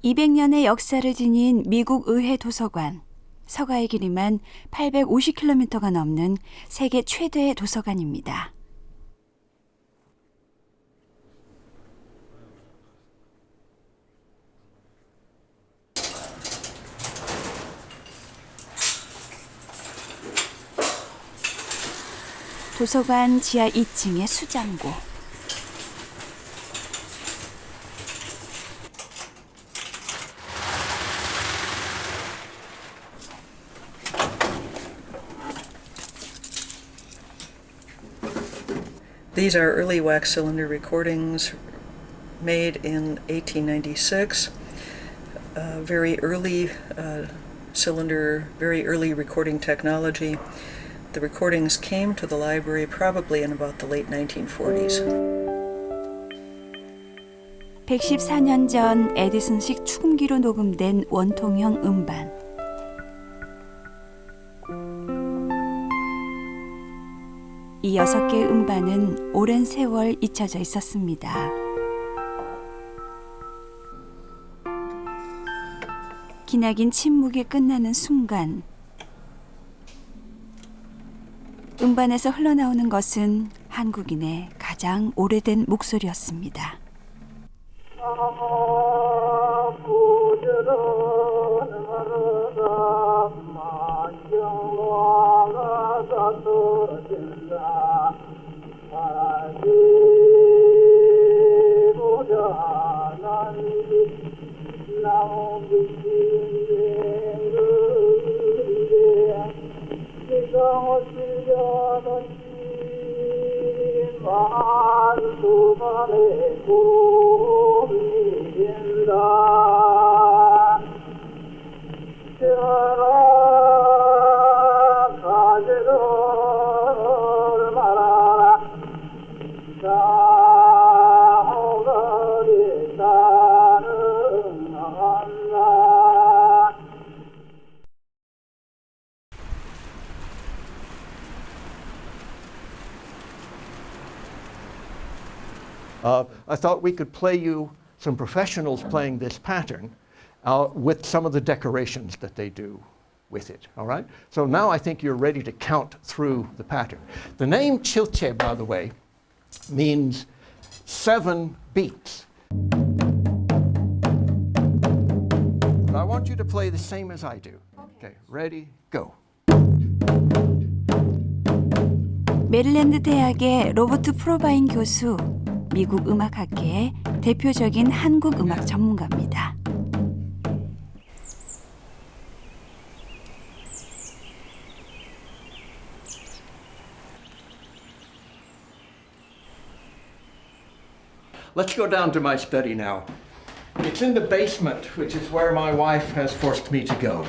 200년의 역사를 지닌 미국 의회 도서관. 서가의 길이만 850km가 넘는 세계 최대의 도서관입니다. 도서관 지하 2층의 수장고. These are early wax cylinder recordings made in 1896. Very early cylinder, very early recording technology. The recordings came to the library probably in about the late 1940s. 114년 전 에디슨식 축음기로 녹음된 원통형 음반. 이 6개의 음반은 오랜 세월 잊혀져 있었습니다. 기나긴 침묵이 끝나는 순간 음반에서 흘러나오는 것은 한국인의 가장 오래된 목소리였습니다. I thought we could play you some professionals playing this pattern with some of the decorations that they do with it, all right? So now I think you're ready to count through the pattern. The name Chilche, by the way, means 7 beats. But I want you to play the same as I do. Okay, ready, go. 메릴랜드 대학의 로버트 프로바인 교수, 미국 음악학계의 대표적인 한국 음악 전문가입니다. Let's go down to my study now. It's in the basement, which is where my wife has forced me to go.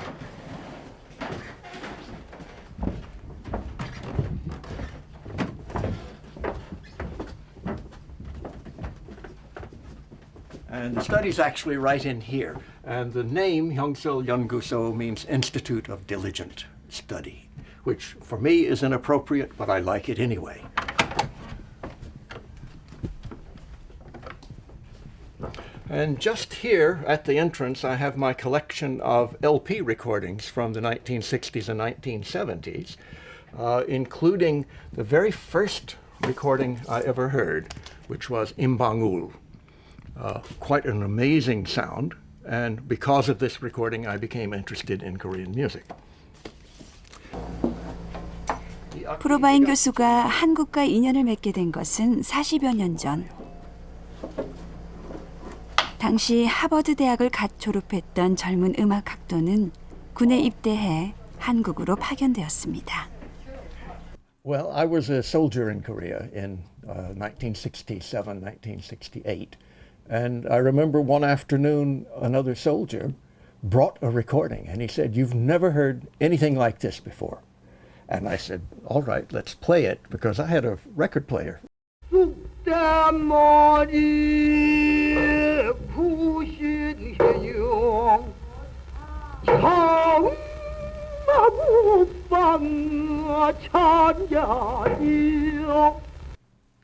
And the study's actually right in here. And the name Hyungsil Yeonguso means Institute of Diligent Study, which for me is inappropriate, but I like it anyway. And just here at the entrance, I have my collection of LP recordings from the 1960s and 1970s, including the very first recording I ever heard, which was Imbangul. Quite an amazing sound, and because of this recording, I became interested in Korean music. 프로바인 교수가 한국과 인연을 맺게 된 것은 40여 년 전. 당시 하버드 대학을 갓 졸업했던 젊은 음악 학도는 군에 입대해 한국으로 파견되었습니다. Well, I was a soldier in Korea in 1967, 1968. And I remember one afternoon, another soldier brought a recording, and he said, "You've never heard anything like this before." And I said, "All right, let's play it," because I had a record player.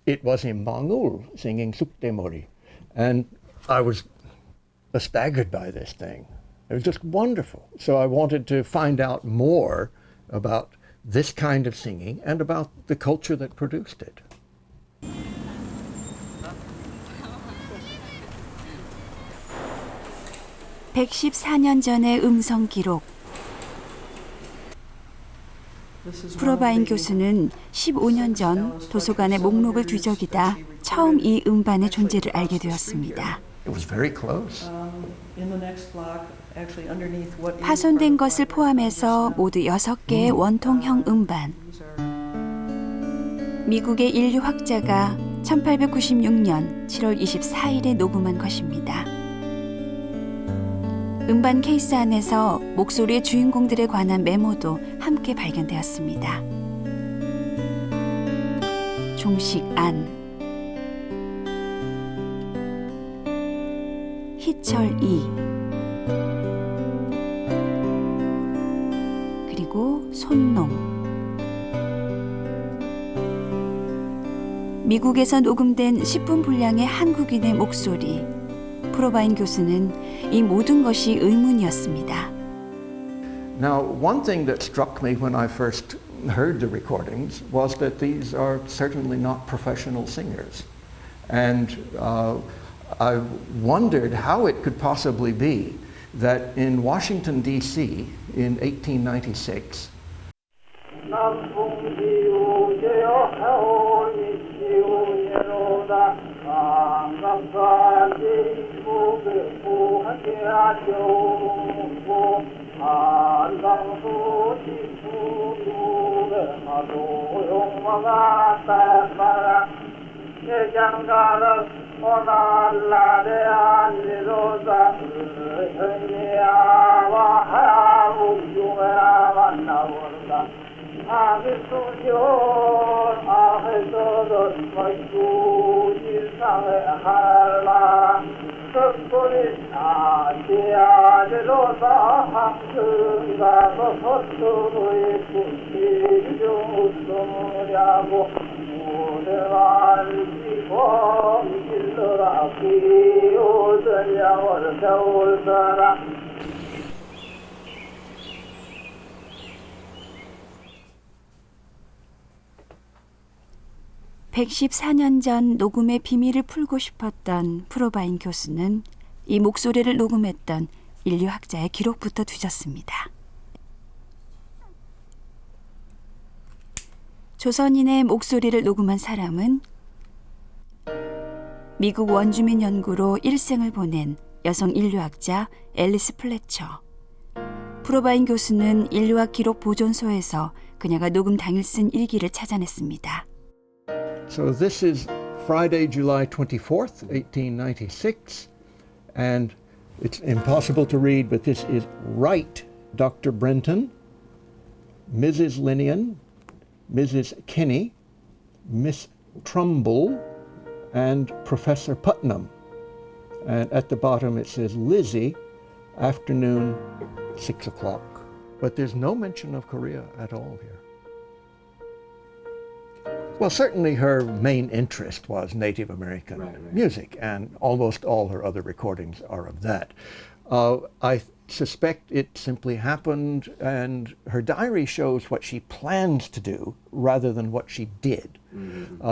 It was Imbangul singing Sukdemori. And I was staggered by this thing. It was just wonderful. So I wanted to find out more about this kind of singing and about the culture that produced it. (114년) 전의 음성 기록. 프로바인 교수는 15년 전 도서관의 목록을 뒤적이다 처음 이 음반의 존재를 알게 되었습니다. It was very close. 파손된 것을 포함해서 모두 6개의 원통형 음반. 미국의 인류학자가 1896년 7월 24일에 녹음한 것입니다. 음반 케이스 안에서 목소리의 주인공들에 관한 메모도 함께 발견되었습니다. 종식안, 희철이, 그리고 손농. 미국에서 녹음된 10분 분량의 한국인의 목소리. 프로바인 교수는 이 모든 것이 의문이었습니다. Now, one thing that struck me when I first heard the recordings was that these are certainly not professional singers. And I wondered how it could possibly be that in Washington, D.C. in 1896, (114년) 전 녹음의 비밀을 풀고 싶었던 프로바인 교수는 이 목소리를 녹음했던 인류학자의 기록부터 뒤졌습니다. 조선인의 목소리를 녹음한 사람은 미국 원주민 연구로 일생을 보낸 여성 인류학자 앨리스 플래처. 프로바인 교수는 인류학 기록 보존소에서 그녀가 녹음 당일 쓴 일기를 찾아냈습니다. So this is Friday, July 24th, 1896, and it's impossible to read, but this is Wright, Dr. Brenton, Mrs. Linian, Mrs. Kinney, Miss Trumbull, and Professor Putnam. And at the bottom it says Lizzie, afternoon, 6 o'clock. But there's no mention of Korea at all here. Well, certainly her main interest was Native American music, and almost all her other recordings are of that. I suspect it simply happened, and her diary shows what she plans to do rather than what she did.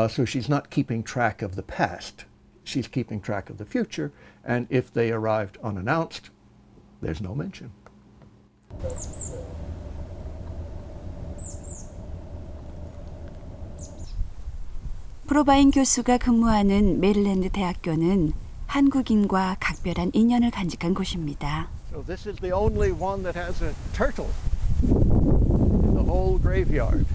So she's not keeping track of the past. She's keeping track of the future, and if they arrived unannounced, there's no mention. 프로바인 교수가 근무하는 메릴랜드 대학교는 한국인과 각별한 인연을 간직한 곳입니다. So this is the only one that has a turtle in the whole graveyard.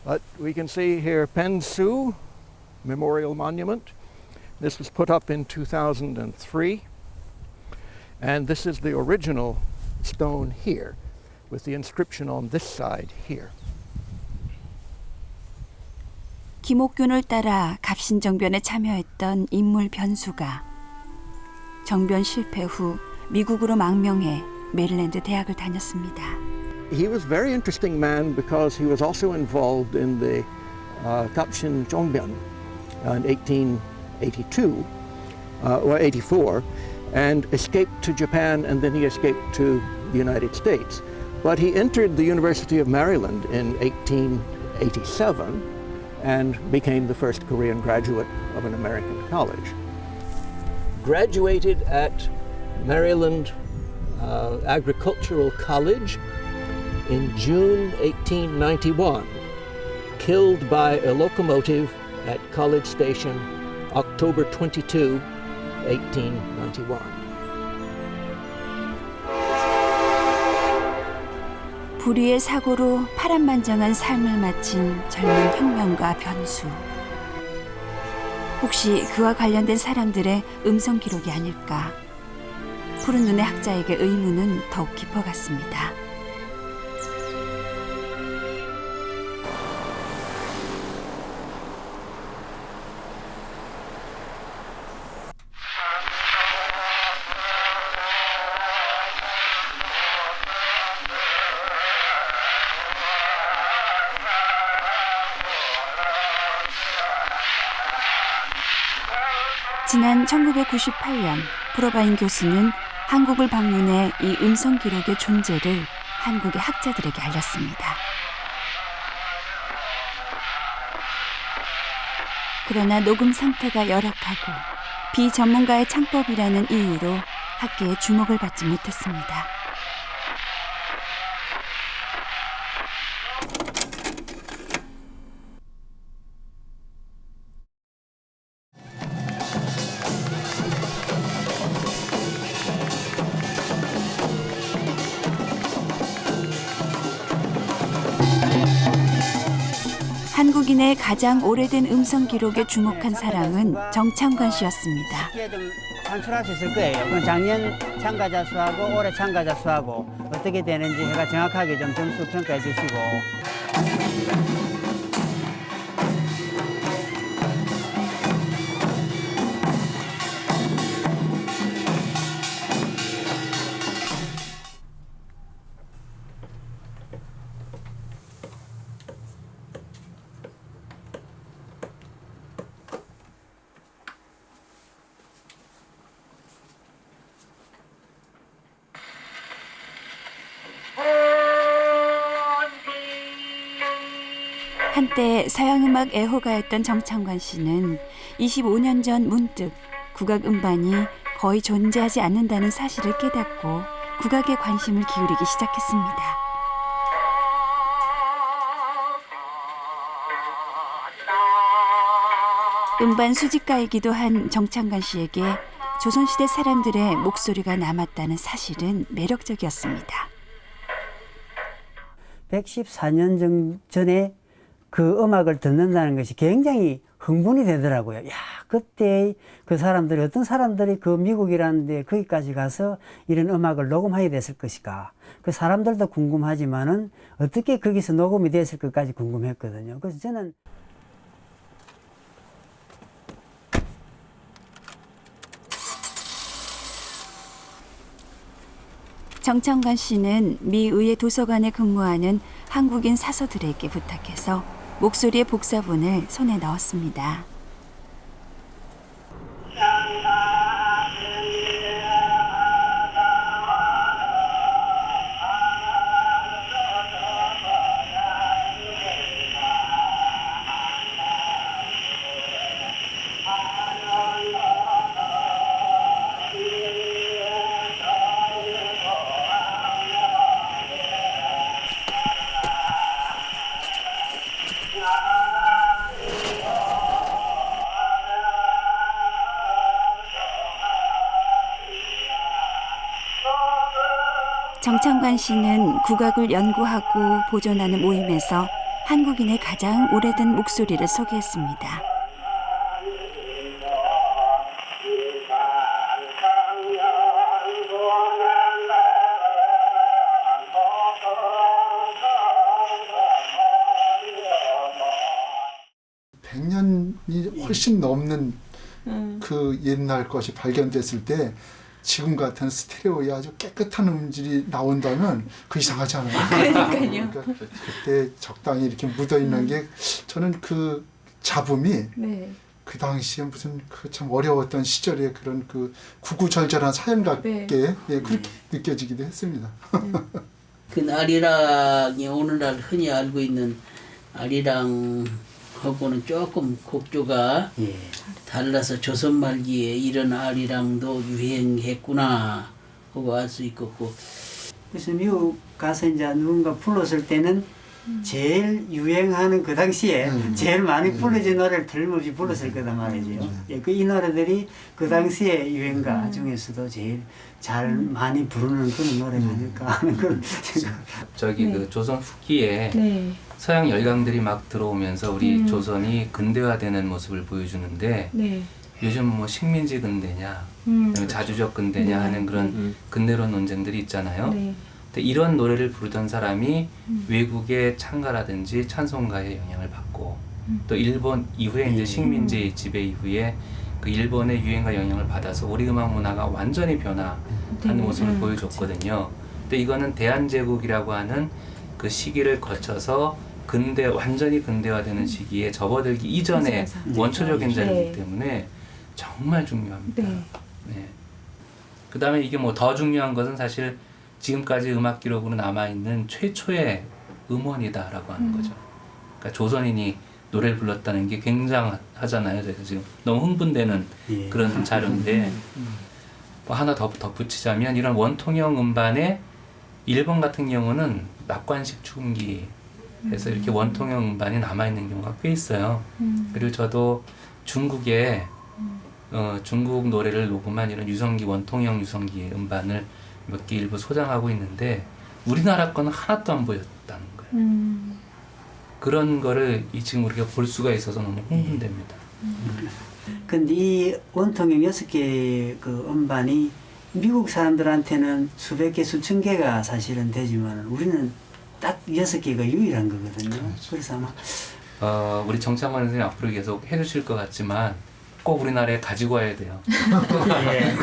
But we can see here Pen Su Memorial Monument. This was put up in 2003. And this is the original stone here, with the inscription on this side here. 김옥균을 따라 갑신정변에 참여했던 인물 변수가 정변 실패 후 미국으로 망명해 메릴랜드 대학을 다녔습니다. He was a very interesting man because he was also involved in the Gapsin Jongbyeon, in 1882 or 84 and escaped to Japan, and then he escaped to the United States. But he entered the University of Maryland in 1887 and became the first Korean graduate of an American college. Graduated at Maryland Agricultural College in June 1891, killed by a locomotive at College Station October 22, 1891. 불의의 사고로 파란만장한 삶을 마친 젊은 혁명가 변수. 혹시 그와 관련된 사람들의 음성 기록이 아닐까? 푸른 눈의 학자에게 의문은 더욱 깊어갔습니다. 지난 1998년 프로바인 교수는 한국을 방문해 이 음성 기록의 존재를 한국의 학자들에게 알렸습니다. 그러나 녹음 상태가 열악하고 비전문가의 창법이라는 이유로 학계의 주목을 받지 못했습니다. 한국인의 가장 오래된 음성 기록에 주목한 사람은 정창관 씨였습니다. 쉽게 좀 산출할 수 있을 거예요. 그럼 작년 참가자 수하고 올해 참가자 수하고 어떻게 되는지 해가 정확하게 좀 점수 평가해 주시고. 한때 서양음악 애호가였던 정창관 씨는 25년 전 문득 국악 음반이 거의 존재하지 않는다는 사실을 깨닫고 국악에 관심을 기울이기 시작했습니다. 음반 수집가이기도 한 정창관 씨에게 조선시대 사람들의 목소리가 남았다는 사실은 매력적이었습니다. 114년 전에 그 음악을 듣는다는 것이 굉장히 흥분이 되더라고요. 야, 그때 그 사람들이, 어떤 사람들이 그 미국이라는 데 거기까지 가서 이런 음악을 녹음하게 됐을 것일까. 그 사람들도 궁금하지만은 어떻게 거기서 녹음이 됐을 것까지 궁금했거든요. 그래서 저는 정창관 씨는 미 의회 도서관에 근무하는 한국인 사서들에게 부탁해서 목소리의 복사본을 손에 넣었습니다. 정창관 씨는 국악을 연구하고 보존하는 모임에서 한국인의 가장 오래된 목소리를 소개했습니다. (100년이) 훨씬 넘는 그 옛날 것이 발견됐을 때 지금 같은 스테레오의 아주 깨끗한 음질이 나온다면 그 이상하지 않아요? 그러니까요. 그러니까 그때 적당히 이렇게 묻어 있는 게 저는 그 잡음이 네. 그 당시에 무슨 그 참 어려웠던 시절의 그런 그 구구절절한 사연 같게 네. 예, 그렇게 느껴지기도 했습니다. 그 아리랑이 오늘날 흔히 알고 있는 아리랑하고는 조금 곡조가 예. 달라서 조선 말기에 이런 아리랑도 유행했구나 하고 알 수 있겠고. 그래서 미국 가서 이제 누군가 불렀을 때는 제일 유행하는 그 당시에 제일 많이 불러진 노래를 틀림없이 불렀을 거단 말이죠. 예, 그 이 노래들이 그 당시의 유행가 중에서도 제일 잘 많이 부르는 그런 노래가 아닐까 하는 그런 생각. 저기 네. 그 조선 후기에 네. 서양 열강들이 막 들어오면서 우리 음. 조선이 근대화되는 모습을 보여주는데 네. 요즘 뭐 식민지 근대냐, 그다음에 자주적 근대냐 네. 하는 그런 근대론 논쟁들이 있잖아요. 네. 근데 이런 노래를 부르던 사람이 외국의 창가라든지 찬송가의 영향을 받고 또 일본 이후에 이제 식민지 지배 이후에 그 일본의 유행과 영향을 받아서 우리 음악 문화가 완전히 변화하는 네. 모습을 보여줬거든요. 근데 이거는 대한제국이라고 하는 그 시기를 거쳐서 완전히 근대화되는 시기에 접어들기 이전에 맞아요. 원초적인 네. 자리이기 때문에 정말 중요합니다. 네. 네. 그 다음에 이게 뭐 더 중요한 것은 사실 지금까지 음악 기록으로 남아있는 최초의 음원이다라고 하는 거죠. 그러니까 조선인이 노래를 불렀다는 게 굉장하잖아요. 제가 지금 너무 흥분되는 예. 그런 자료인데 뭐 하나 더 덧붙이자면 이런 원통형 음반에 일본 같은 경우는 낙관식 축음기에서 이렇게 원통형 음반이 남아있는 경우가 꽤 있어요. 그리고 저도 중국에 중국 노래를 녹음한 이런 원통형 유성기 음반을 몇 개 일부 소장하고 있는데 우리나라 거는 하나도 안 보였다는 거예요. 그런 거를 지금 우리가 볼 수가 있어서 너무 흥분됩니다. 근데 이 원통형 6개 그 음반이 미국 사람들한테는 수백 개, 수천 개가 사실은 되지만 우리는 딱 6개가 유일한 거거든요. 그래서 아마 우리 정창환 선생님 앞으로 계속 해주실 것 같지만 꼭 우리나라에 가지고 와야 돼요. 예,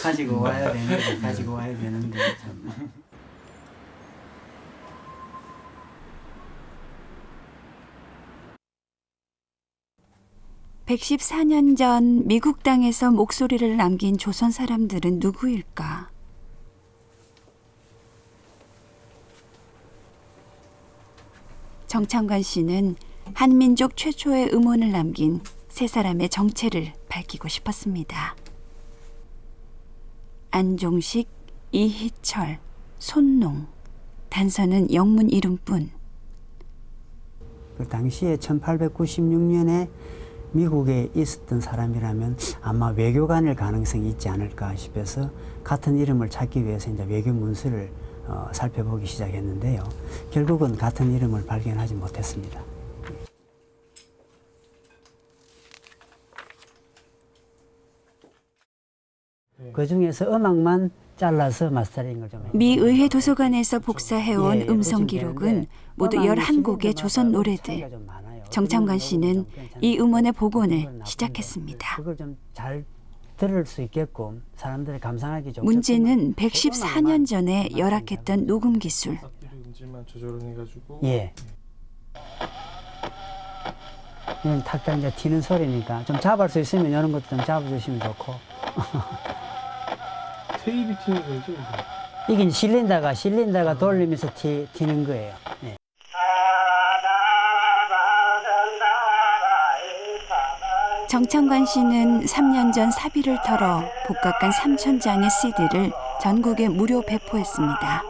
가지고 와야 되는데 가지고 와야 되는데 참. (114년) 전 미국 땅에서 목소리를 남긴 조선 사람들은 누구일까? 정창관 씨는 한민족 최초의 음원을 남긴 세 사람의 정체를 밝히고 싶었습니다. 안종식, 이희철, 손농. 단서는 영문 이름뿐. 그 당시에 1896년에 미국에 있었던 사람이라면 아마 외교관일 가능성이 있지 않을까 싶어서 같은 이름을 찾기 위해서 이제 외교 문서를 살펴보기 시작했는데요. 결국은 같은 이름을 발견하지 못했습니다. 그 중에서 음악만 잘라서 마스터링을 좀 했습니다. 미 의회 도서관에서 복사해온 예, 음성 보시면 기록은 되는데 모두 음악이 11곡의 시리즈마다 조선 차이가 노래들. 좀 많아요. 정창관 씨는 이 음원의 복원을 시작했습니다. 그걸 좀 잘 들을 수 있게끔 사람들이 감상하기 좋게끔 문제는 그 114년 전에 열악했던 녹음 기술. 음질만 조절을 해가지고 예. 이건 탁탁 이제 튀는 소리니까 좀 잡을 수 있으면 이런 것도 좀 잡아주시면 좋고. 테이프 튀는 거죠 이거. 이게 이제 실린다가 돌리면서 튀는 거예요. 예. 정창관 씨는 3년 전 사비를 털어 복각한 3,000장의 CD를 전국에 무료 배포했습니다.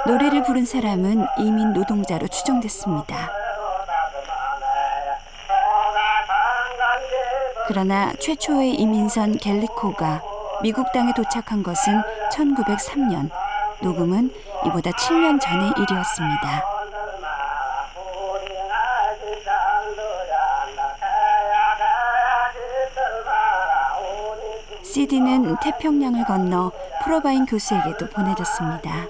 노래를 부른 사람은 이민 노동자로 추정됐습니다. 그러나 최초의 이민선 갤리코가 미국 땅에 도착한 것은 1903년, 녹음은 이보다 7년 전의 일이었습니다. CD는 태평양을 건너 프로바인 교수에게도 보내졌습니다.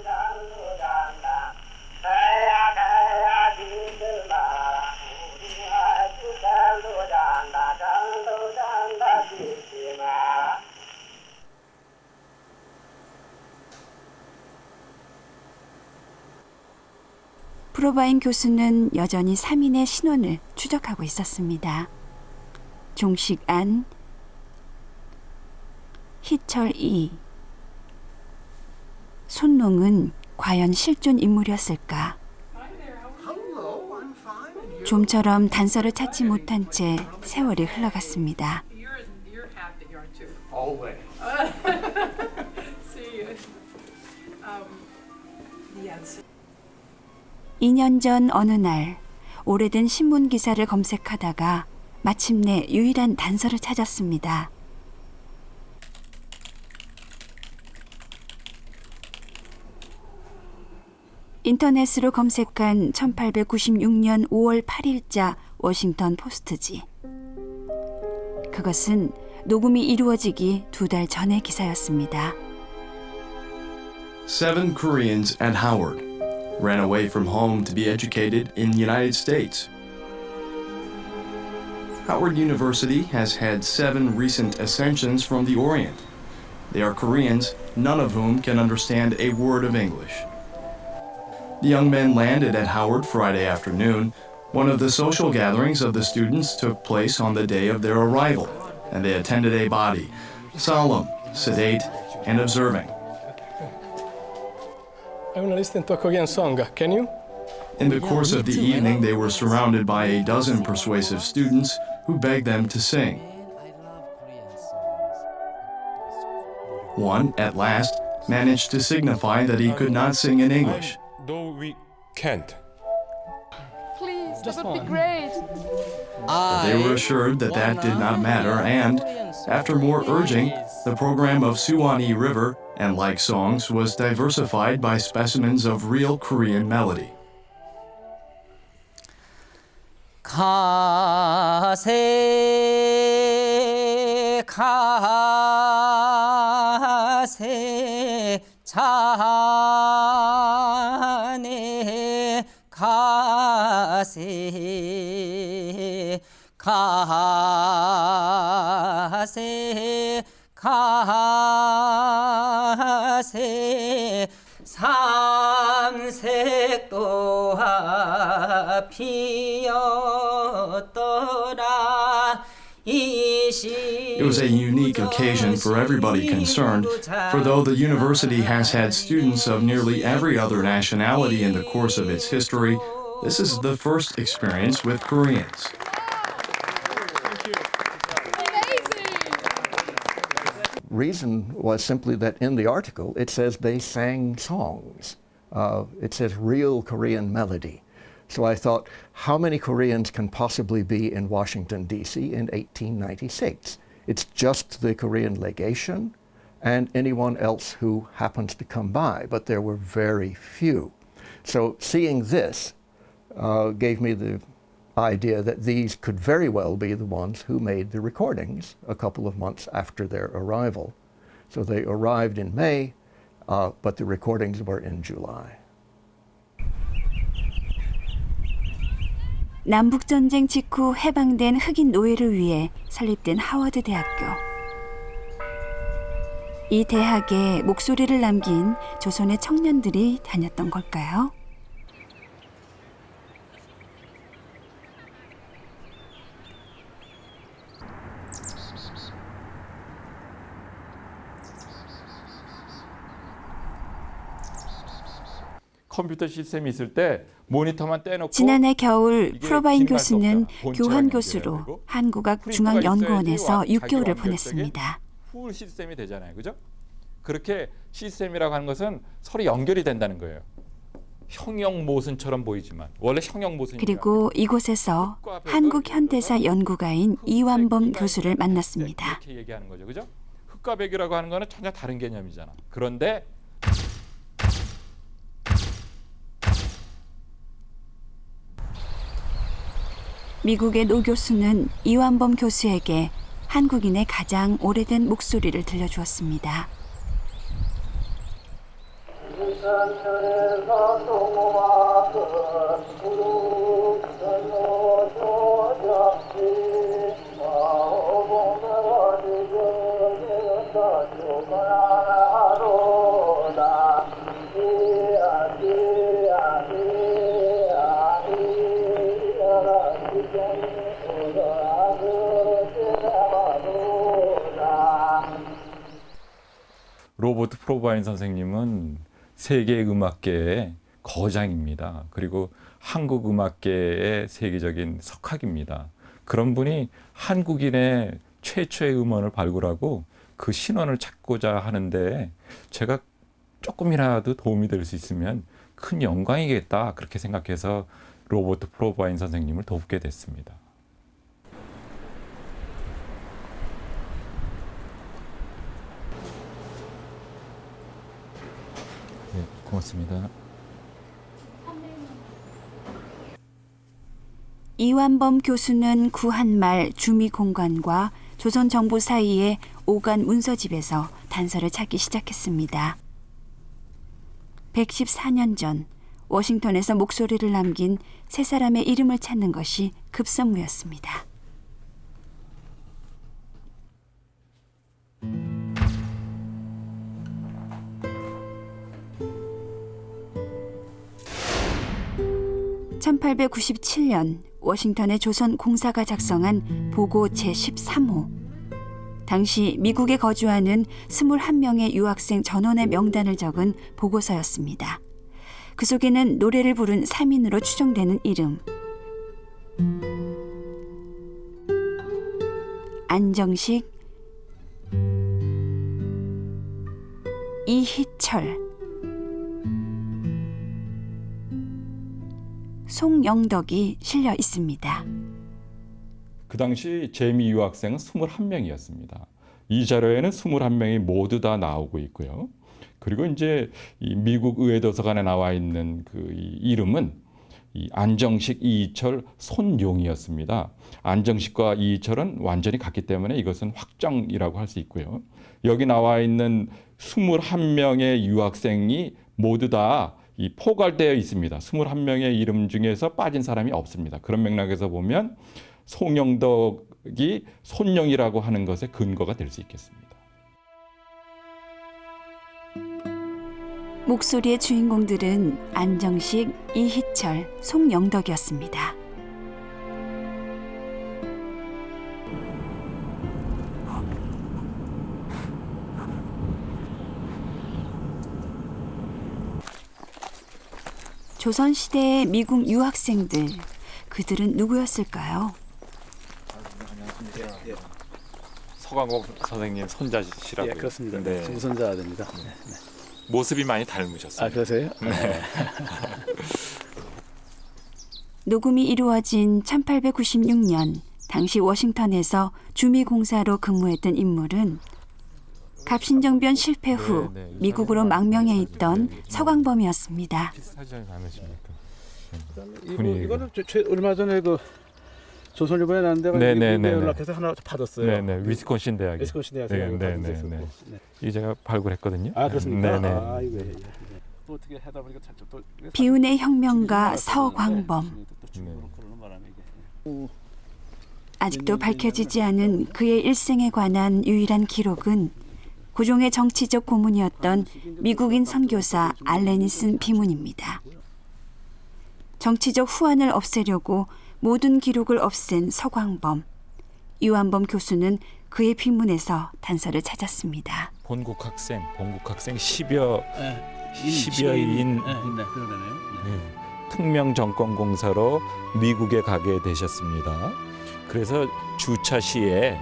프로바인 교수는 여전히 3인의 신원을 추적하고 있었습니다. 종식안, 희철이. 손농은 과연 실존 인물이었을까? 좀처럼 단서를 찾지 못한 채 세월이 흘러갔습니다. 2년 전 어느 날 오래된 신문 기사를 검색하다가 마침내 유일한 단서를 찾았습니다. 인터넷으로 검색한 1896년 5월 8일자 워싱턴 포스트지. 그것은 녹음이 이루어지기 2달 전의 기사였습니다. 7 Koreans at Howard ran away from home to be educated in the United States. Howard University has had 7 recent ascensions from the Orient. They are Koreans, none of whom can understand a word of English. The young men landed at Howard Friday afternoon. One of the social gatherings of the students took place on the day of their arrival, and they attended a body, solemn, sedate, and observing. I want to listen to a Korean song. Can you? In the course of the evening, they were surrounded by a dozen persuasive students who begged them to sing. One, at last, managed to signify that he could not sing in English. No, we can't. Please, that would be great. They were assured that that did not matter, and, after more urging, the program of Suwon-hee River and like songs was diversified by specimens of real Korean melody. 가세 가세 자네 가세 가세 가세 삼색 또한 피었더라. It was a unique occasion for everybody concerned, for though the university has had students of nearly every other nationality in the course of its history, this is the first experience with Koreans. Reason was simply that in the article it says they sang songs. It says real Korean melody. So I thought, how many Koreans can possibly be in Washington, D.C. in 1896? It's just the Korean legation and anyone else who happens to come by, but there were very few. So seeing this gave me the idea that these could very well be the ones who made the recordings a couple of months after their arrival. So they arrived in May, but the recordings were in July. 남북전쟁 직후 해방된 흑인 노예를 위해 설립된 하워드 대학교. 이 대학에 목소리를 남긴 조선의 청년들이 다녔던 걸까요? 컴퓨터 시스템이 있을 때 모니터만 떼놓고 지난해 겨울 프로바인 진행할 수 교수는 없잖아. 본체가 교환 연결돼야 교수로 되고. 한국학중앙연구원에서 프린터가 6개월을 있어야지 보냈습니다. 풀 시스템이 되잖아요, 그죠? 그렇게 시스템이라고 하는 것은 서로 연결이 된다는 거예요. 형용 모순처럼 보이지만 원래 형용 모순이 그리고 이곳에서 한국 현대사 연구가인 이완범 교수를 만났습니다. 이렇게 얘기하는 거죠, 그죠? 흑과 백이라고 하는 거는 전혀 다른 개념이잖아. 그런데 미국의 노 교수는 이완범 교수에게 한국인의 가장 오래된 목소리를 들려주었습니다. 로버트 프로바인 선생님은 세계 음악계의 거장입니다. 그리고 한국 음악계의 세계적인 석학입니다. 그런 분이 한국인의 최초의 음원을 발굴하고 그 신원을 찾고자 하는데 제가 조금이라도 도움이 될 수 있으면 큰 영광이겠다 그렇게 생각해서 로버트 프로바인 선생님을 돕게 됐습니다. 네, 고맙습니다. 이완범 교수는 구한말 주미공간과 조선정부 사이의 오간 문서집에서 단서를 찾기 시작했습니다. 114년 전 워싱턴에서 목소리를 남긴 세 사람의 이름을 찾는 것이 급선무였습니다. (1897년) 워싱턴의 조선 공사가 작성한 보고 제13호. 당시 미국에 거주하는 21명의 유학생 전원의 명단을 적은 보고서였습니다. 그 속에는 노래를 부른 3인으로 추정되는 이름. 안정식, 이희철, 송영덕이 실려 있습니다. 그 당시 재미 유학생은 21명이었습니다. 이 자료에는 21명이 모두 다 나오고 있고요. 그리고 이제 이 미국 의회도서관에 나와 있는 그 이름은 이 안정식, 이희철, 손용이었습니다. 안정식과 이희철은 완전히 같기 때문에 이것은 확정이라고 할 수 있고요. 여기 나와 있는 21명의 유학생이 모두 다 이 포괄되어 있습니다. 21명의 이름 중에서 빠진 사람이 없습니다. 그런 맥락에서 보면 송영덕이 손영이라고 하는 것의 근거가 될 수 있겠습니다. 목소리의 주인공들은 안정식, 이희철, 송영덕이었습니다. 조선시대의 미국 유학생들, 그들은 누구였을까요? 서광옥 선생님 손자시라고요? 예, 그렇습니다. 네. 증손자 됩니다. 네. 모습이 많이 닮으셨어요. 아, 그러세요? 네. 녹음이 이루어진 1896년 당시 워싱턴에서 주미공사로 근무했던 인물은 갑신정변 실패 후 미국으로 망명해 있던 서광범이었습니다. 사진이 많으십니까? 이거는 얼마 전에 그 조선일보에 났는데 네네네. 연락해서 하나 받았어요. 네네. 위스콘신 대학에. 위스콘신 대학에 네네네. 이 제가 발굴했거든요. 아, 그렇습니까? 네네. 아, 이거 또 어떻게 하다 보니까 또 비운의 혁명가 서광범. 아직도 밝혀지지 않은 그의 일생에 관한 유일한 기록은 고종의 정치적 고문이었던 미국인 선교사 알렌이 쓴 비문입니다. 정치적 후환을 없애려고 모든 기록을 없앤 서광범. 이완범 교수는 그의 비문에서 단서를 찾았습니다. 본국학생 10여인 특명정권공사로 미국에 가게 되셨습니다. 그래서 주차 시에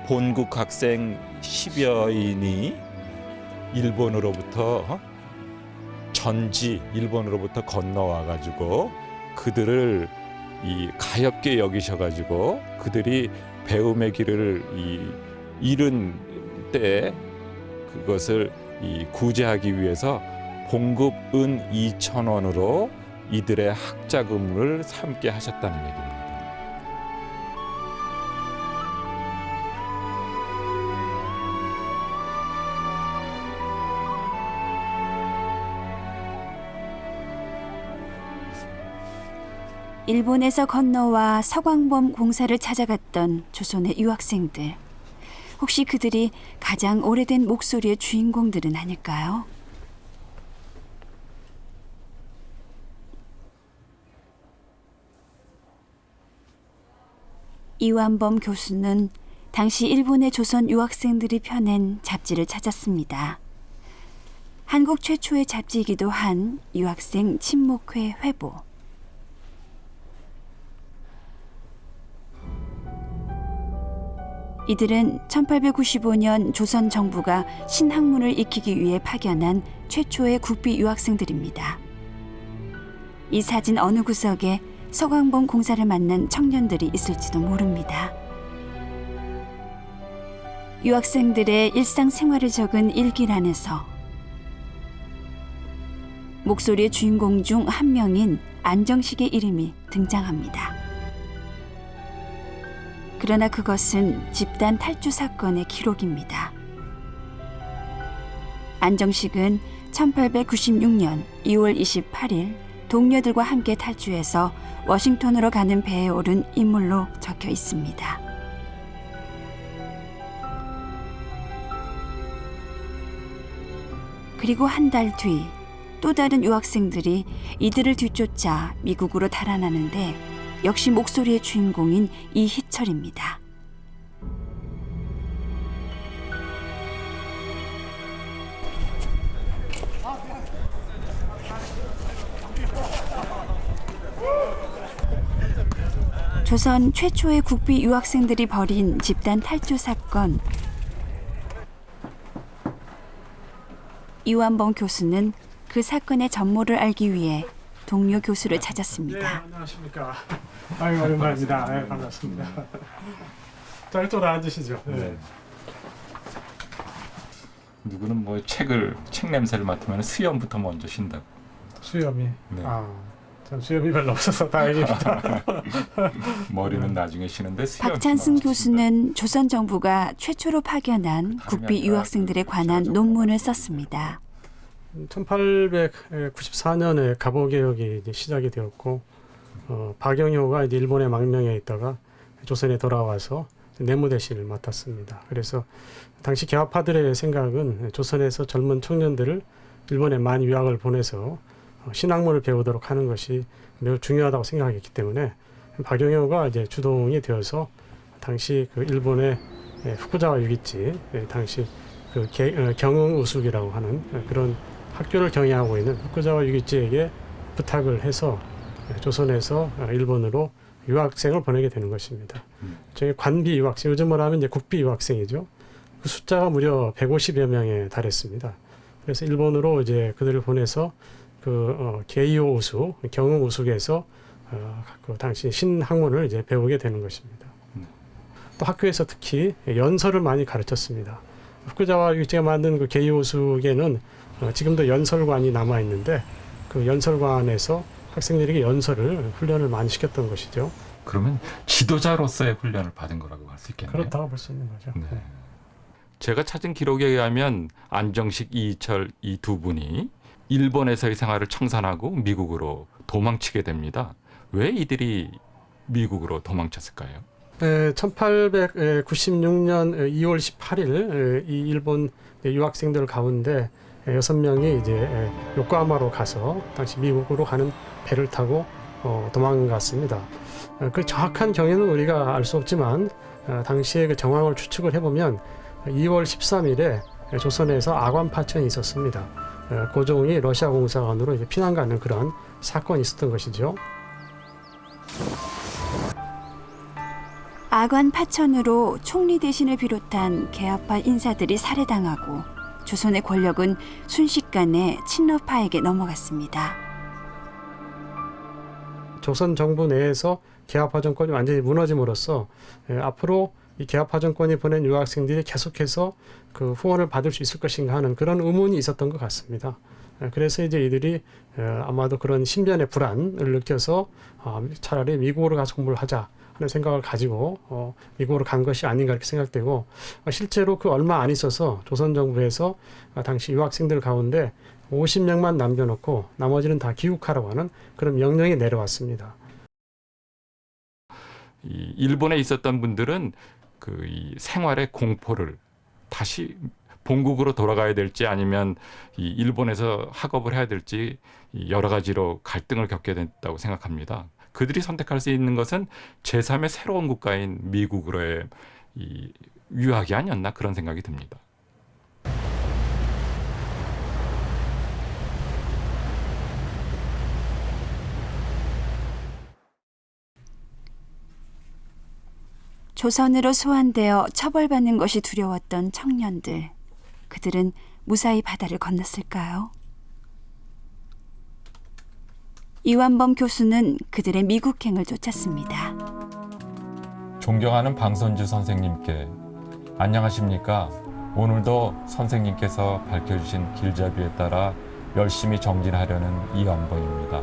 본국학생 10여인이 일본으로부터 일본으로부터 건너와 가지고 그들을 가엾게 여기셔가지고 그들이 배움의 길을 잃은 때 그것을 구제하기 위해서 봉급 은 2,000원으로 이들의 학자금을 삼게 하셨다는 얘기입니다. 일본에서 건너와 서광범 공사를 찾아갔던 조선의 유학생들. 혹시 그들이 가장 오래된 목소리의 주인공들은 아닐까요? 이완범 교수는 당시 일본의 조선 유학생들이 펴낸 잡지를 찾았습니다. 한국 최초의 잡지이기도 한 유학생 친목회 회보. 이들은 1895년 조선 정부가 신학문을 익히기 위해 파견한 최초의 국비 유학생들입니다. 이 사진 어느 구석에 서광봉 공사를 만난 청년들이 있을지도 모릅니다. 유학생들의 일상생활을 적은 일기란에서 목소리의 주인공 중 한 명인 안정식의 이름이 등장합니다. 그러나 그것은 집단 탈주 사건의 기록입니다. 안정식은 1896년 2월 28일 동료들과 함께 탈주해서 워싱턴으로 가는 배에 오른 인물로 적혀 있습니다. 그리고 한 달 뒤 또 다른 유학생들이 이들을 뒤쫓아 미국으로 달아나는데 역시 목소리의 주인공인 이희철입니다. 조선 최초의 국비 유학생들이 벌인 집단 탈주 사건. 이완봉 교수는 그 사건의 전모를 알기 위해 동료 교수를 찾았습니다. 네, 안녕하십니까. 아유, 오랜만입니다. 네, 반갑습니다. 자, 이쪽으로 앉으시죠. 네. 누구는 뭐 책 냄새를 맡으면 수염부터 먼저 쉰다고. 수염이? 네. 전 수염이 별로 없어서 다행입니다. 머리는 나중에 쉬는데 수염이 박찬승 교수는 조선 정부가 최초로 파견한 국비 유학생들에 관한 논문을 썼습니다. 1894년에 갑오개혁이 이제 시작이 되었고 박영효가 이제 일본에 망명해 있다가 조선에 돌아와서 내무대신을 맡았습니다. 그래서 당시 개화파들의 생각은 조선에서 젊은 청년들을 일본에 많이 유학을 보내서 신학문을 배우도록 하는 것이 매우 중요하다고 생각했기 때문에 박영효가 이제 주동이 되어서 당시 그 일본의 후쿠자와 유기치, 당시 그 경흥우숙이라고 하는 그런 학교를 경영하고 있는 후쿠자와 유기치에게 부탁을 해서 조선에서 일본으로 유학생을 보내게 되는 것입니다. 저희 관비 유학생, 요즘으로 하면 이제 국비 유학생이죠. 그 숫자가 무려 150여 명에 달했습니다. 그래서 일본으로 이제 그들을 보내서 게이오 우숙, 경흥 우숙에서 그 당시 신학문을 이제 배우게 되는 것입니다. 또 학교에서 특히 연설을 많이 가르쳤습니다. 후쿠자와 유기치가 만든 그 게이오 우숙에는 지금도 연설관이 남아 있는데 그 연설관에서 학생들에게 훈련을 많이 시켰던 것이죠. 그러면 지도자로서의 훈련을 받은 거라고 할 수 있겠네요. 그렇다고 볼 수 있는 거죠. 네. 제가 찾은 기록에 의하면 안정식, 이희철 이 두 분이 일본에서의 생활을 청산하고 미국으로 도망치게 됩니다. 왜 이들이 미국으로 도망쳤을까요? 1896년 2월 18일 이 일본 유학생들 가운데 6명이 이제 요코하마로 가서 당시 미국으로 가는 배를 타고 도망갔습니다. 그 정확한 경위는 우리가 알 수 없지만 당시의 그 정황을 추측을 해보면 2월 13일에 조선에서 아관파천이 있었습니다. 고종이 러시아 공사관으로 이제 피난 가는 그런 사건이 있었던 것이죠. 아관 파천으로 총리 대신을 비롯한 개화파 인사들이 살해당하고 조선의 권력은 순식간에 친러파에게 넘어갔습니다. 조선 정부 내에서 개화파 정권이 완전히 무너짐으로써 앞으로 이 개화파 정권이 보낸 유학생들이 계속해서 그 후원을 받을 수 있을 것인가 하는 그런 의문이 있었던 것 같습니다. 그래서 이제 이들이 아마도 그런 신변의 불안을 느껴서 차라리 미국으로 가서 공부를 하자 하는 생각을 가지고 미국으로 간 것이 아닌가 이렇게 생각되고, 실제로 그 얼마 안 있어서 조선 정부에서 당시 유학생들 가운데 50명만 남겨놓고 나머지는 다 귀국하라고 하는 그런 명령이 내려왔습니다. 이 일본에 있었던 분들은 이 생활의 공포를 다시 본국으로 돌아가야 될지 아니면 이 일본에서 학업을 해야 될지 여러 가지로 갈등을 겪게 됐다고 생각합니다. 그들이 선택할 수 있는 것은 제3의 새로운 국가인 미국으로의 이 유학이 아니었나 그런 생각이 듭니다. 조선으로 소환되어 처벌받는 것이 두려웠던 청년들. 그들은 무사히 바다를 건넜을까요? 이완범 교수는 그들의 미국행을 쫓았습니다. 존경하는 방선주 선생님께 안녕하십니까? 오늘도 선생님께서 밝혀주신 길잡이에 따라 열심히 정진하려는 이완범입니다.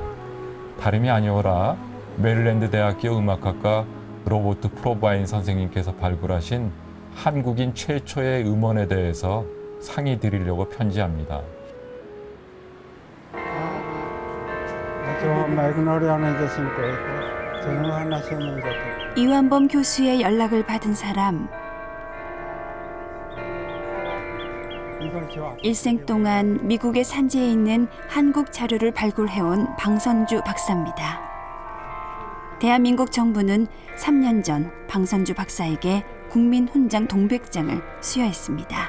다름이 아니오라 메릴랜드 대학교 음악학과 로버트 프로바인 선생님께서 발굴하신 한국인 최초의 음원에 대해서 상의 드리려고 편지합니다. 이완범 교수의 연락을 받은 사람, 일생 동안 미국의 산지에 있는 한국 자료를 발굴해온 방선주 박사입니다. 대한민국 정부는 3년 전 방선주 박사에게 국민훈장 동백장을 수여했습니다.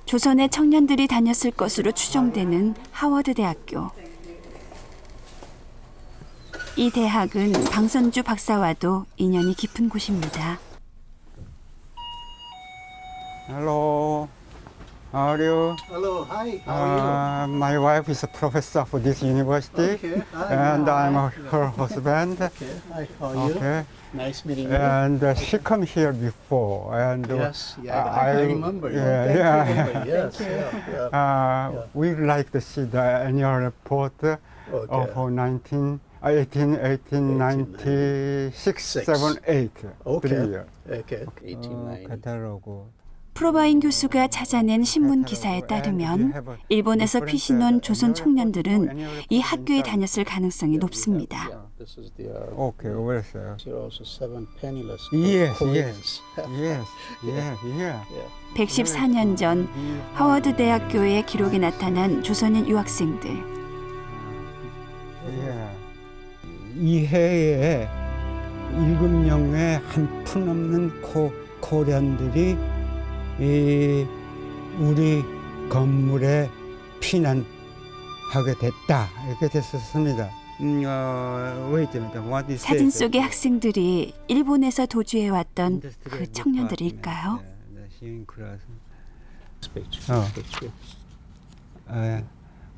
조선의 청년들이 다녔을 것으로 추정되는 하워드 대학교. 이 대학은 방선주 박사와도 인연이 깊은 곳입니다. Hello, how are you? Hello, hi. How are you? My wife is a professor for this university, Okay, hi. and I'm her husband. Okay, hi. How are you? Okay, Nice meeting you. and she come here before, and Yes, yeah, I remember you. Thank you. Yes, yeah. We like to see the annual report of 1896, 7, 8, Okay. 3 years. Okay. 1890. 카탈로그. 프로바인 교수가 찾아낸 신문 기사에 따르면 일본에서 피신온 조선 청년들은 이 학교에 다녔을 가능성이 높습니다. This is the Okay, where's also 7 penniless Yes, Koreans. yes, yeah. 114년 전 하워드 대학교의 기록에 나타난 조선인 유학생들. 이 해에 7명의 한푼없는 코리안들이 우리 건물에 피난하게 됐다, 이렇게 됐었습니다. 사진 속의 학생들이 일본에서 도주해왔던 그 청년들일까요?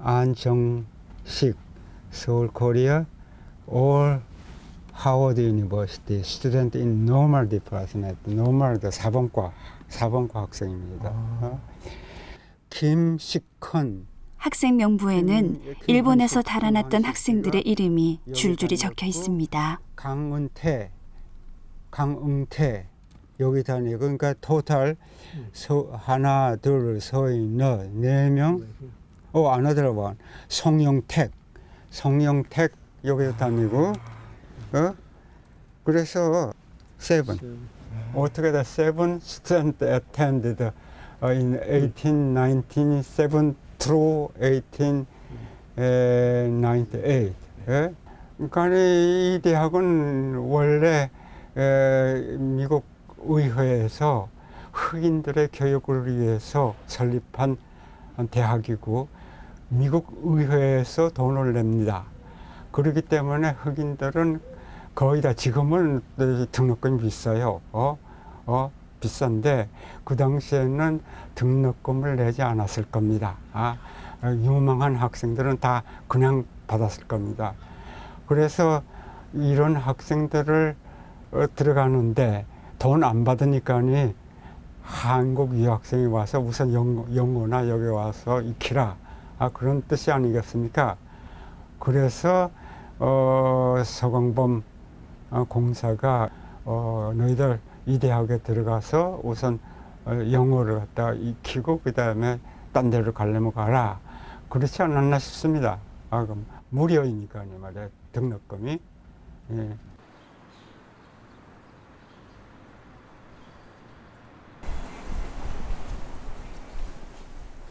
안정식, 서울 코리아, all Howard University student in normal department, normal도 4번과 학생입니다. 김식헌. 학생 명부에는 일본에서 달아났던 학생들의 이름이 줄줄이 적혀 있습니다. 강은태, 여기 다니고, 그러니까 토탈 하나, 둘, 셋, 넷, 4명. another one. 송영택 여기 다니고, 그래서 7. Altogether 7 students attended in 1897 through 1898. 그러니까 이 대학은 원래 미국 의회에서 흑인들의 교육을 위해서 설립한 대학이고 미국 의회에서 돈을 냅니다. 그렇기 때문에 흑인들은 거의 다, 지금은 등록금이 비싸요. 비싼데 그 당시에는 등록금을 내지 않았을 겁니다. 유망한 학생들은 다 그냥 받았을 겁니다. 그래서 이런 학생들을 들어가는데 돈 안 받으니까니 한국 유학생이 와서 우선 영어나 여기 와서 익히라, 그런 뜻이 아니겠습니까? 그래서 서광범 공사가 너희들 이 대학에 들어가서 우선 영어를 갖다 익히고 그 다음에 딴 데로 가려면 가라, 그렇지 않았나 싶습니다. 그럼 무료이니까요, 말이야, 등록금이. 예.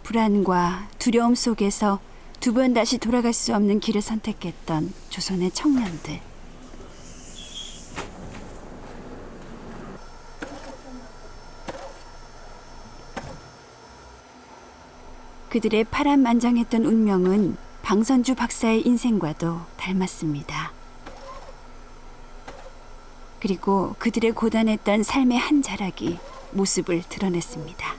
불안과 두려움 속에서 두 번 다시 돌아갈 수 없는 길을 선택했던 조선의 청년들. 그들의 파란만장했던 운명은 방선주 박사의 인생과도 닮았습니다. 그리고 그들의 고단했던 삶의 한 자락이 모습을 드러냈습니다.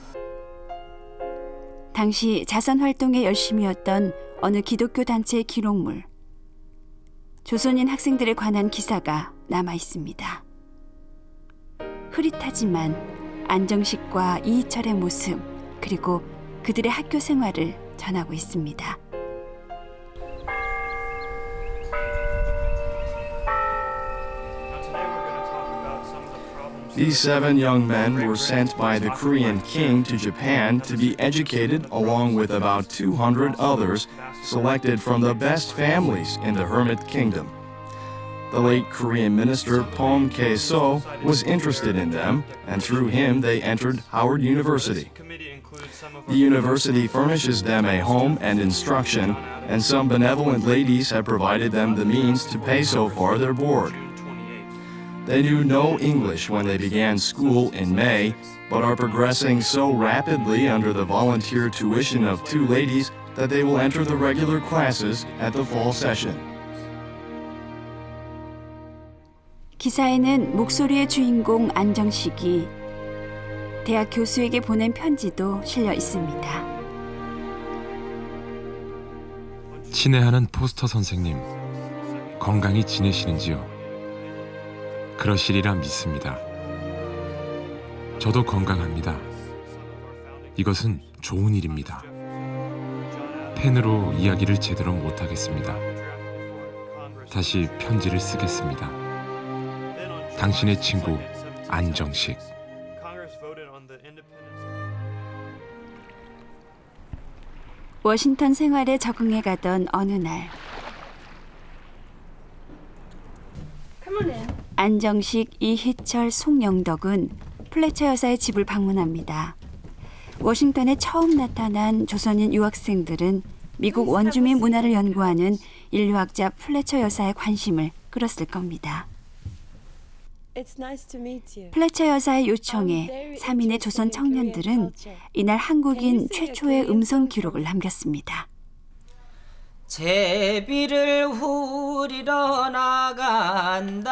당시 자선활동에 열심이었던 어느 기독교 단체의 기록물, 조선인 학생들에 관한 기사가 남아 있습니다. 흐릿하지만 안정식과 이희철의 모습, 그리고 그들의 학교 생활을 전하고 있습니다. These 7 young men were sent by the Korean king to Japan to be educated along with about 200 others selected from the best families in the Hermit Kingdom. The late Korean minister Pom Kae-so was interested in them, and through him they entered Howard University. The university furnishes them a home and instruction, and some benevolent ladies have provided them the means to pay so far their board. They knew no English when they began school in May, but are progressing so rapidly under the volunteer tuition of 2 ladies that they will enter the regular classes at the fall session. 기사에는 목소리의 주인공 안정식이 대학 교수에게 보낸 편지도 실려 있습니다. 친애하는 포스터 선생님, 건강히 지내시는지요? 그러시리라 믿습니다. 저도 건강합니다. 이것은 좋은 일입니다. 펜으로 이야기를 제대로 못하겠습니다. 다시 편지를 쓰겠습니다. 당신의 친구 안정식. 워싱턴 생활에 적응해 가던 어느 날, 안정식, 이희철, 송영덕은 플래처 여사의 집을 방문합니다. 워싱턴에 처음 나타난 조선인 유학생들은 미국 원주민 문화를 연구하는 인류학자 플래처 여사의 관심을 끌었을 겁니다. 플래처 여사의 요청에 3인의 조선 청년들은 이날 한국인 최초의 음성 기록을 남겼습니다. 제비를 후리러 나간다.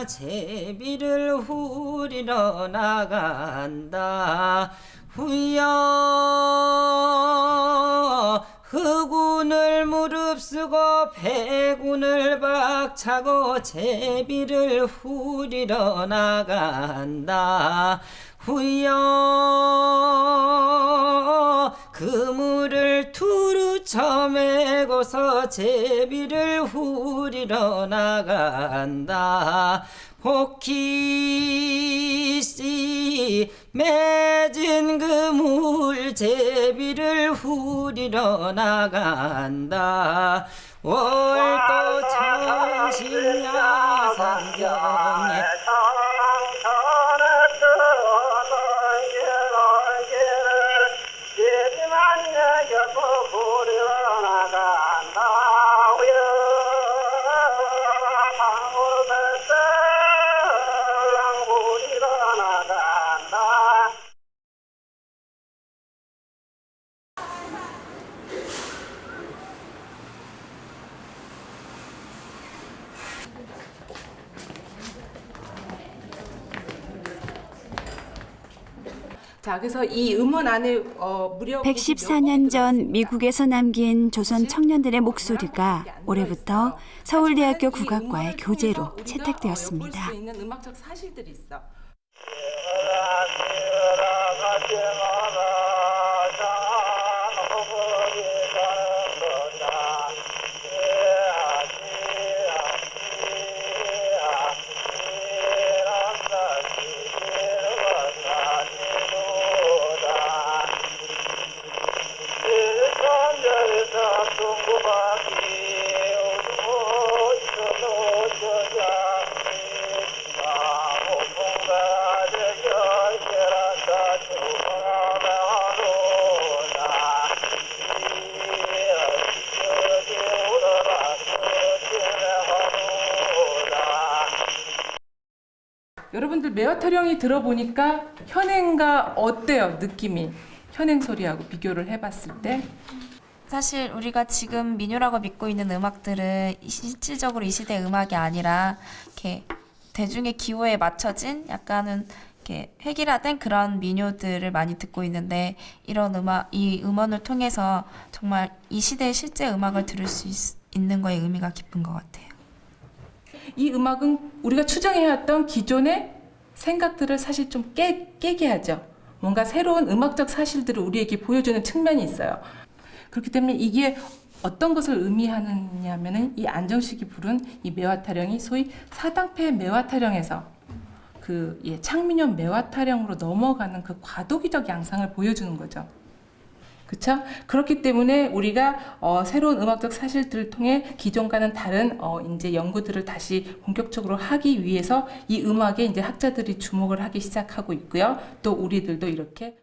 제비를 후리러 나간다. 후여 흑운을 무릅쓰고 백운을 박차고 제비를 후리러 나간다. 후여 그물을 두루 쳐매고서 제비를 후리러 나간다. 호키씨 맺은 그물 제비를 후리러 나간다. 월도 천신야산경에 자, 그래서 이 음원 안에 무려 114년 전 미국에서 남긴 조선 청년들의 목소리가 올해부터 서울대학교 국악과의 교재로 채택되었습니다. 볼 수 있는 음악적 사실들이 있어. 여러분들 매화타령이 들어보니까 현행과 어때요? 느낌이 현행 소리하고 비교를 해봤을 때 사실 우리가 지금 민요라고 믿고 있는 음악들은 실질적으로 이 시대의 음악이 아니라 이렇게 대중의 기호에 맞춰진 약간은 이렇게 획일화된 그런 민요들을 많이 듣고 있는데 이런 이 음원을 통해서 정말 이 시대의 실제 음악을 들을 수 있는 거에 의미가 깊은 것 같아요. 이 음악은 우리가 추정해왔던 기존의 생각들을 사실 좀 깨게 하죠. 뭔가 새로운 음악적 사실들을 우리에게 보여주는 측면이 있어요. 그렇기 때문에 이게 어떤 것을 의미하느냐면은 이 안정식이 부른 이 매화타령이 소위 사당패 매화타령에서 그 창민현 매화타령으로 넘어가는 그 과도기적 양상을 보여주는 거죠. 그렇죠? 그렇기 때문에 우리가 새로운 음악적 사실들을 통해 기존과는 다른 이제 연구들을 다시 본격적으로 하기 위해서 이 음악에 이제 학자들이 주목을 하기 시작하고 있고요. 또 우리들도 이렇게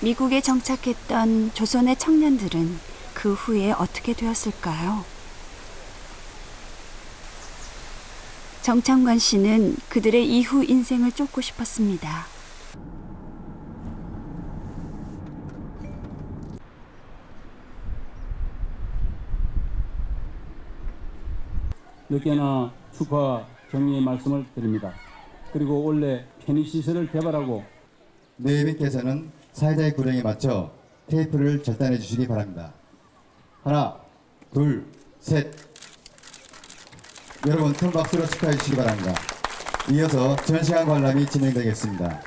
미국에 정착했던 조선의 청년들은 그 후에 어떻게 되었을까요? 정창관 씨는 그들의 이후 인생을 쫓고 싶었습니다. 몇 개나 축하 격려의 말씀을 드립니다. 그리고 원래 편의시설을 개발하고 네이비께서는 사회자의 구령에 맞춰 테이프를 절단해 주시기 바랍니다. 하나, 둘, 셋. 여러분 큰 박수로 축하해 주시기 바랍니다. 이어서 전시관 관람이 진행되겠습니다.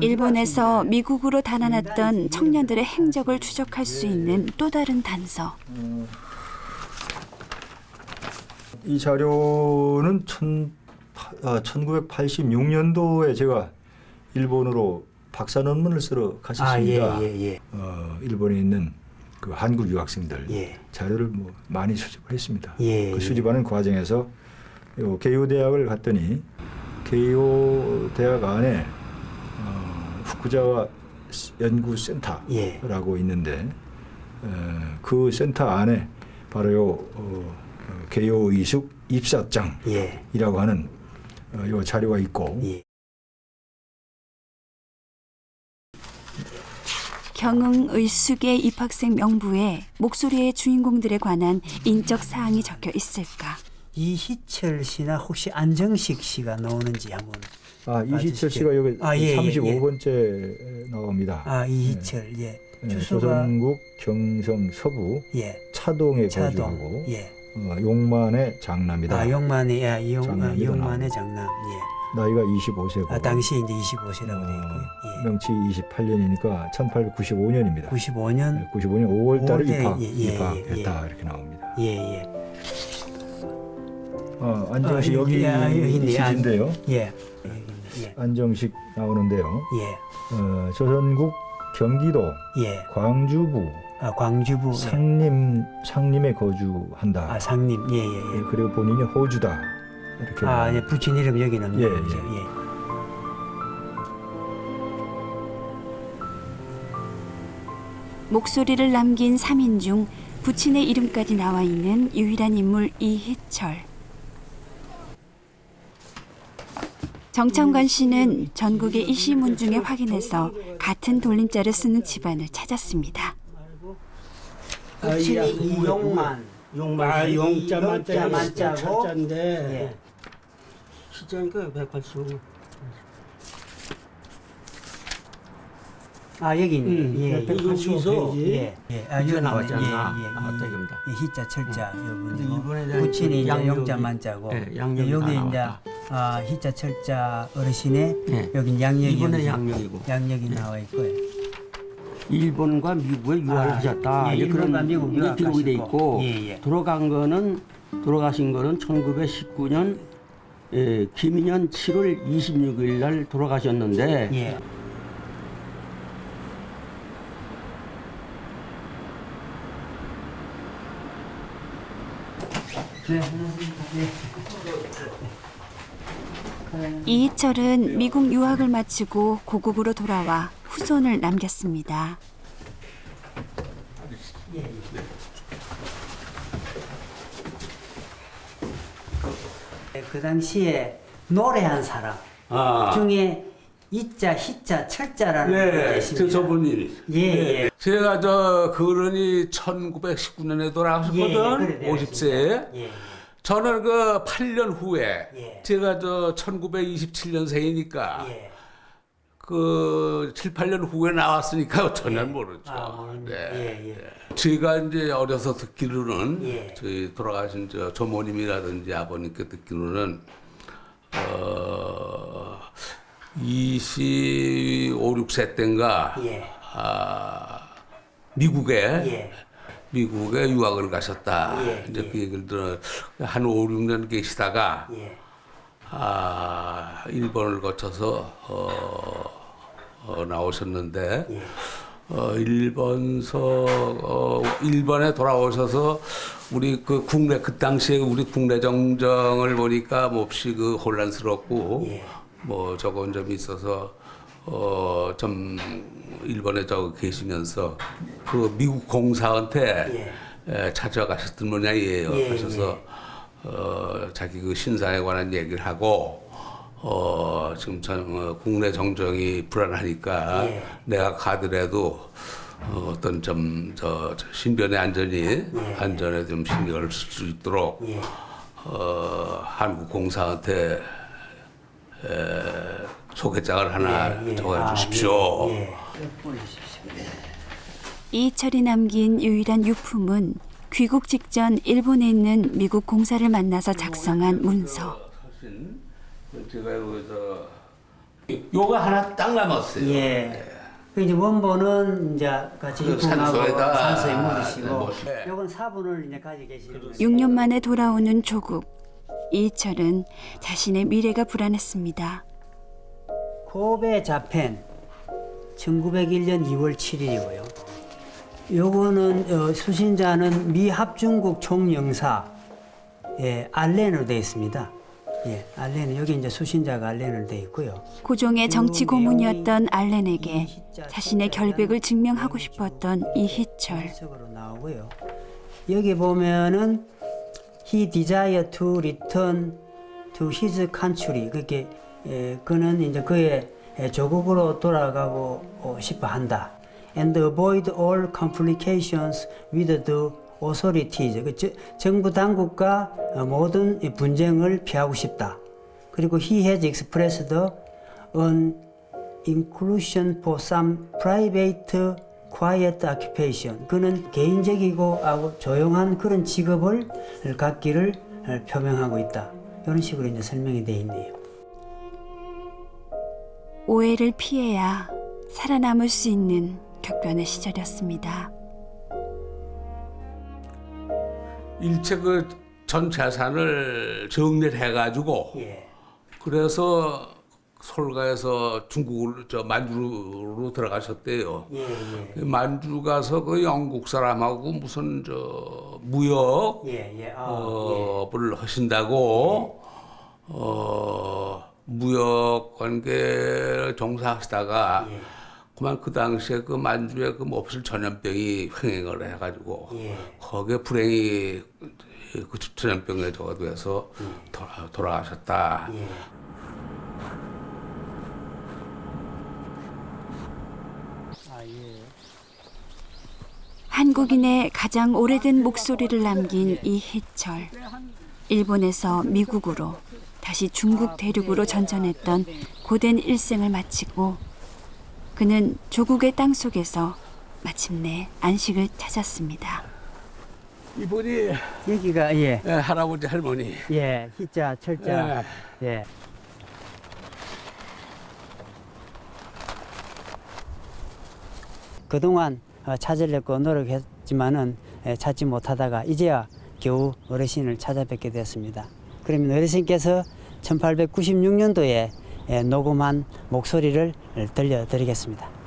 일본에서 미국으로 달아났던 청년들의 행적을 추적할 수 있는 또 다른 단서. 이 자료는 1986년도에 제가 일본으로 박사 논문을 쓰러 갔었습니다. 일본에 있는 그 한국 유학생들 자료를 많이 수집을 했습니다. 그 수집하는 과정에서 개요 대학을 갔더니 개요 대학 안에 후쿠자와 연구센터라고 있는데 그 센터 안에 바로 요 개요 이숙 입사장이라고 하는 요 자료가 있고. 경흥의숙의 입학생 명부에 목소리의 주인공들에 관한 인적 사항이 적혀 있을까? 이희철 씨나 혹시 안정식 씨가 나오는지 한번. 이희철 씨가 여기 35번째 나옵니다. 이희철, 조선국 경성 서부 차동에 거주하고 용만의 장남이다. 용만의 장남. 나이가 25세고. 당시 이제 25세라고 되어 있고요. 명치 28년이니까 1895년입니다. 95년 5월 달에 입학했다 이렇게 나옵니다. 안정식 여기 있으신데요. 안정식 나오는데요. 조선국 경기도 광주부 상림에 거주한다. 상림. 그리고 본인이 호주다. 이렇게 부친 이름 여기 나옵니다. 목소리를 남긴 3인 중 부친의 이름까지 나와 있는 유일한 인물 이희철. 정창관 씨는 전국의 이시문 중에 확인해서 같은 돌림자를 쓰는 집안을 찾았습니다. 부친이 이용만. 용자만 짜고 철자인데 시장가 185. 여기 있네. 185페이지. 이거 나왔지 않나? 이겁니다. 희자 철자 요분이고 이번에 부친이 이제 용자만 짜고 여기 이제 희자 철자 어르신의 여기 양력이 이번에 양력이고 양력이 나와 있고요. 일본과 미국에 유학을 하셨다. 일본과 미국 유학 기록이 돼 있고 돌아가신 거는 1919년 김인현 7월 26일 날 돌아가셨는데 이희철은 미국 유학을 마치고 고국으로 돌아와 후손을 남겼습니다. 그 당시에 노래한 사람 중에 이자, 희자, 철자라는 분이 계십니다. 저분이. 예. 제가 그런이 1919년에 돌아가셨거든. 50세에. 저는 그 8년 후에 제가 1927년생이니까 그 7, 8년 후에 나왔으니까 전혀 모르죠. 네. 제가 이제 어려서 듣기로는 저희 돌아가신 조모님이라든지 아버님께 듣기로는 25, 6세 때인가 미국에 유학을 가셨다. 이제 그 얘기를 들어 한 5, 6년 계시다가 일본을 거쳐서 나오셨는데 일본에 돌아오셔서 우리 그 당시에 우리 국내 정정을 보니까 몹시 그 혼란스럽고 뭐 저건 점이 있어서 좀 일본에 계시면서 그 미국 공사한테 찾아가셨던 모양이에요. 그래서 자기 그 신상에 관한 얘기를 하고 지금 국내 정정이 불안하니까 내가 가더라도 어떤 좀 신변의 안전에 좀 신경을 쓸 수 있도록 한국 공사한테 소개장을 하나 적어주십시오. 이철이 남긴 유일한 유품은 귀국 직전 일본에 있는 미국 공사를 만나서 작성한 문서. 제가 여기서 요거 하나 딱 남았어요. 그 이제 원본은 이제 같이 유품하고 산소에 묻으시고, 요건 사본을 이제 가지고 계시는 거예요. 6년 만에 돌아오는 조국. 이철은 자신의 미래가 불안했습니다. 코베 자펜 1901년 2월 7일이고요. 요거는 수신자는 미 합중국 총영사 알렌으로 되어 있습니다. 알렌은 여기 이제 수신자가 알렌으로 되어 있고요. 고종의 정치 고문이었던 알렌에게 자신의 결백을 증명하고 싶었던 이희철. 나오고요. 여기 보면은 He desired to return to his country. 그게 그는 이제 그의 조국으로 돌아가고 싶어 한다. And avoid all complications with the authorities. 정부 당국과 모든 분쟁을 피하고 싶다. 그리고 he has expressed an inclusion for some private quiet occupation. 그는 개인적이고 조용한 그런 직업을 갖기를 표명하고 있다. 이런 식으로 이제 설명이 되어 있네요. 오해를 피해야 살아남을 수 있는 격변의 시절이었습니다. 일체 그 전 재산을 정리를 해가지고 그래서 솔가에서 중국을 만주로 들어가셨대요. 만주 가서 그 영국 사람하고 무슨 무역을 하신다고 무역 관계 종사하시다가 그만 그 당시에 그 만주에 그 몹쓸 전염병이 횡행을 해가지고 거기에 불행히 그 전염병에 돼서 돌아가셨다. 한국인의 가장 오래된 목소리를 남긴 이희철. 일본에서 미국으로 다시 중국 대륙으로 전전했던 고된 일생을 마치고 그는 조국의 땅 속에서 마침내 안식을 찾았습니다. 이분이 여기가 할아버지 할머니. 희자 철자. 그동안 찾으려고 노력했지만은 찾지 못하다가 이제야 겨우 어르신을 찾아뵙게 되었습니다. 그러면 어르신께서 1896년도에 녹음한 목소리를 들려드리겠습니다.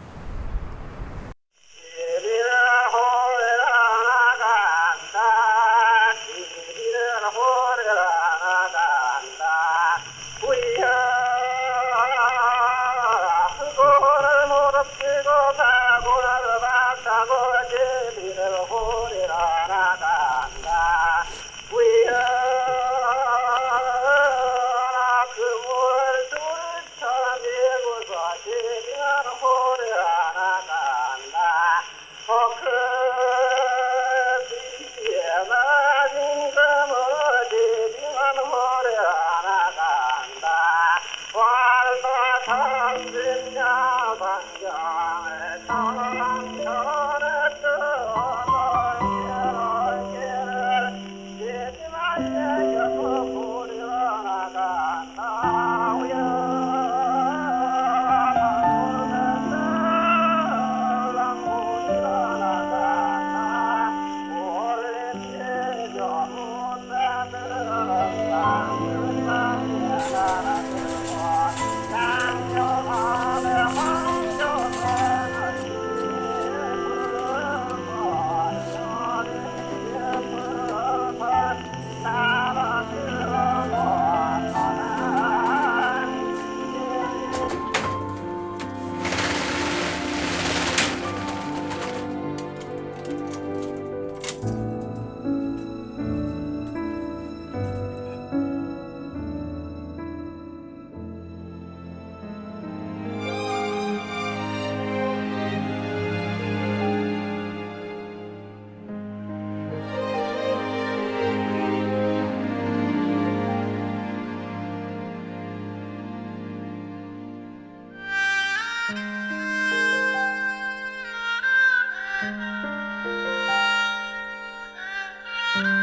네.